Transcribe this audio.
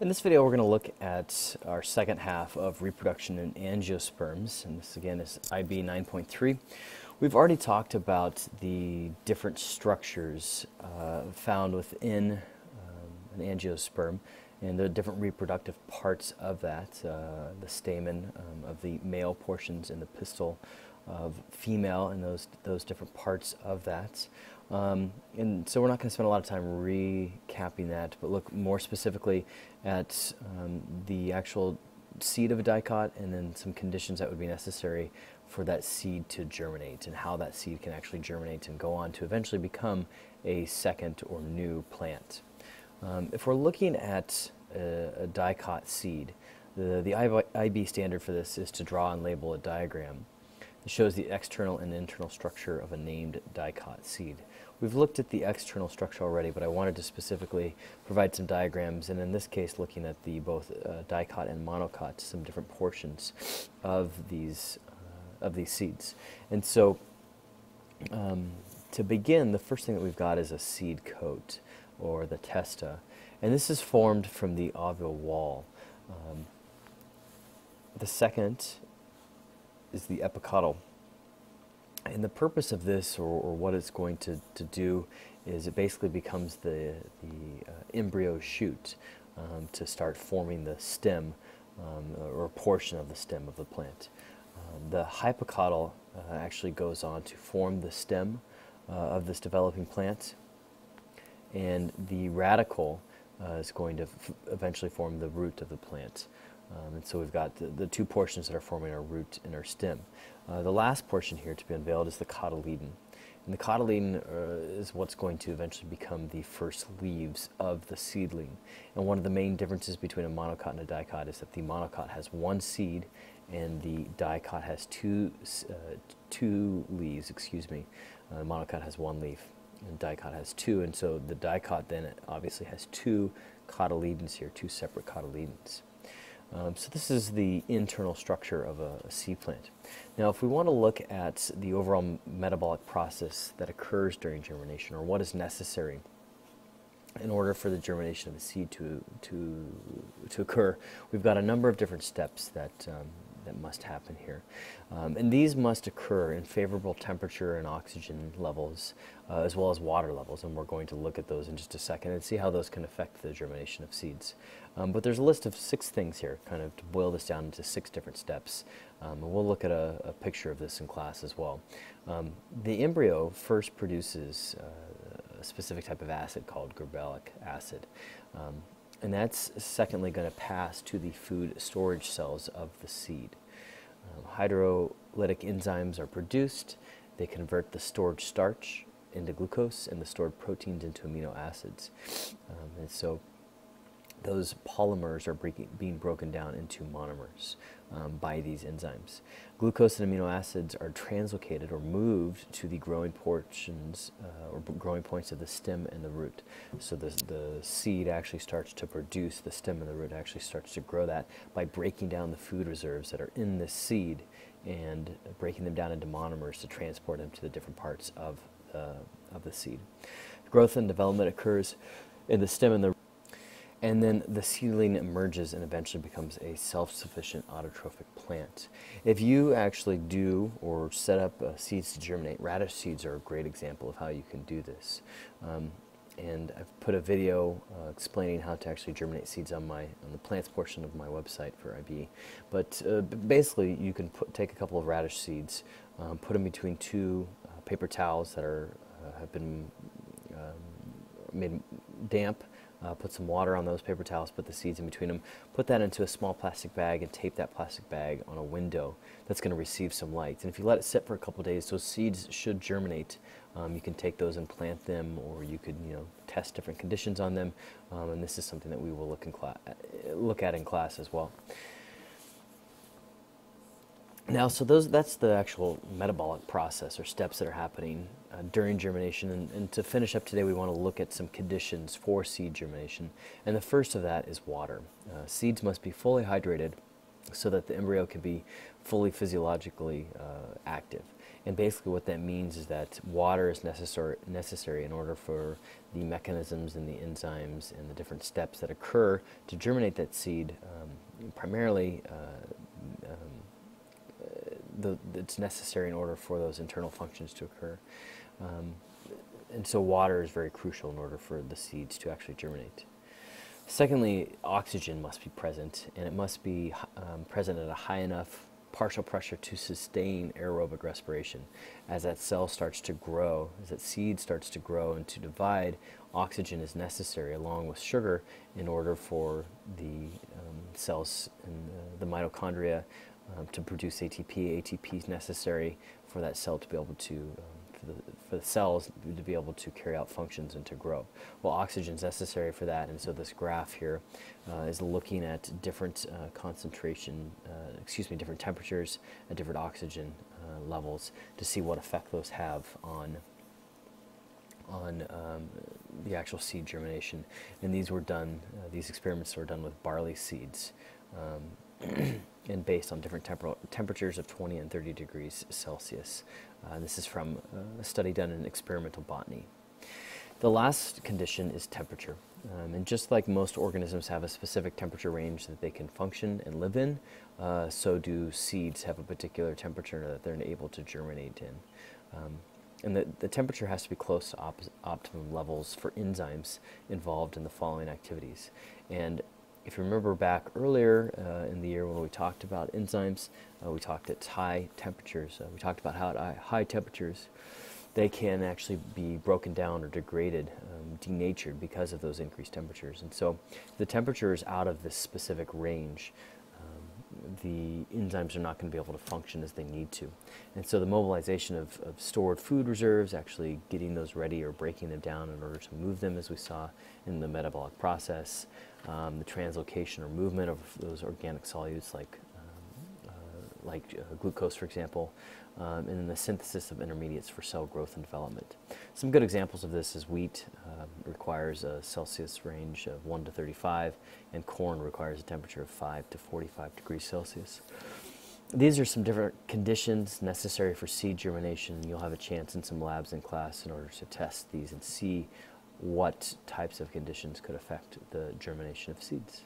In this video, we're going to look at our second half of reproduction in angiosperms, and this again is IB 9.3. We've already talked about the different structures found within an angiosperm and the different reproductive parts of that, the stamen of the male portions and the pistil of female, and those different parts of that. And so we're not going to spend a lot of time recapping that, but look more specifically at the actual seed of a dicot and then some conditions that would be necessary for that seed to germinate and how that seed can actually germinate and go on to eventually become a second or new plant. If we're looking at a dicot seed, the IB standard for this is to draw and label a diagram. It shows the external and internal structure of a named dicot seed. We've looked at the external structure already, but I wanted to specifically provide some diagrams, and in this case looking at the both dicot and monocot, some different portions of these seeds. And so to begin, the first thing that we've got is a seed coat, or the testa, and this is formed from the ovule wall. The second is the epicotyl. And the purpose of this, or what it's going to do, is it basically becomes the embryo shoot to start forming the stem, or a portion of the stem of the plant. The hypocotyl actually goes on to form the stem of this developing plant, and the radicle is going to eventually form the root of the plant. And so we've got the two portions that are forming our root and our stem. The last portion here to be unveiled is the cotyledon. And the cotyledon is what's going to eventually become the first leaves of the seedling. And one of the main differences between a monocot and a dicot is that the monocot has one seed and the dicot has two leaves, The monocot has one leaf and dicot has two, and so the dicot then obviously has two cotyledons here, two separate cotyledons. So this is the internal structure of a seed plant. Now, if we want to look at the overall metabolic process that occurs during germination, or what is necessary in order for the germination of a seed to occur, we've got a number of different steps that must happen here. And these must occur in favorable temperature and oxygen levels, as well as water levels, and we're going to look at those in just a second and see how those can affect the germination of seeds. But there's a list of 6 things here, kind of to boil this down into 6 different steps. And we'll look at a picture of this in class as well. The embryo first produces a specific type of acid called gabalic acid. And that's secondly going to pass to the food storage cells of the seed. Hydrolytic enzymes are produced. They convert the stored starch into glucose and the stored proteins into amino acids. And so those polymers are being broken down into monomers by these enzymes. Glucose and amino acids are translocated or moved to the growing portions or growing points of the stem and the root. So the seed actually starts to produce the stem, and the root actually starts to grow that by breaking down the food reserves that are in this seed and breaking them down into monomers to transport them to the different parts of the seed. Growth and development occurs in the stem and the root. And then the seedling emerges and eventually becomes a self-sufficient autotrophic plant. If you actually do or set up seeds to germinate, radish seeds are a great example of how you can do this. And I've put a video explaining how to actually germinate seeds on the plants portion of my website for IB. But basically, you can take a couple of radish seeds, put them between 2 paper towels that have been made damp. Put some water on those paper towels, put the seeds in between them, put that into a small plastic bag and tape that plastic bag on a window that's going to receive some light. And if you let it sit for a couple days, those seeds should germinate. You can take those and plant them, or you could test different conditions on them, and this is something that we will look at in class as well. Now, so that's the actual metabolic process or steps that are happening during germination. And to finish up today, we want to look at some conditions for seed germination. And the first of that is water. Seeds must be fully hydrated so that the embryo can be fully physiologically active. And basically what that means is that water is necessary in order for the mechanisms and the enzymes and the different steps that occur to germinate that seed. Primarily, it's necessary in order for those internal functions to occur. And so water is very crucial in order for the seeds to actually germinate. Secondly, oxygen must be present, and it must be present at a high enough partial pressure to sustain aerobic respiration. As that cell starts to grow, as that seed starts to grow and to divide, oxygen is necessary along with sugar in order for the cells in the mitochondria to produce ATP. ATP is necessary for that cell to be able to for the cells to be able to carry out functions and to grow. Well, oxygen is necessary for that, and so this graph here is looking at different different temperatures at different oxygen levels to see what effect those have on the actual seed germination. And these were done, these experiments were done with barley seeds. And based on different temperatures of 20 and 30 degrees Celsius. This is from a study done in experimental botany. The last condition is temperature. And just like most organisms have a specific temperature range that they can function and live in, so do seeds have a particular temperature that they're able to germinate in. And the temperature has to be close to optimum levels for enzymes involved in the following activities. And if you remember back earlier in the year when we talked about enzymes, we talked at high temperatures. We talked about how at high temperatures they can actually be broken down or degraded, denatured because of those increased temperatures. And so if the temperature is out of this specific range, the enzymes are not going to be able to function as they need to. And so the mobilization of stored food reserves, actually getting those ready or breaking them down in order to move them, as we saw in the metabolic process, the translocation or movement of those organic solutes like glucose, for example, and then the synthesis of intermediates for cell growth and development. Some good examples of this is wheat requires a Celsius range of 1 to 35, and corn requires a temperature of 5 to 45 degrees Celsius. These are some different conditions necessary for seed germination. You'll have a chance in some labs in class in order to test these and see what types of conditions could affect the germination of seeds.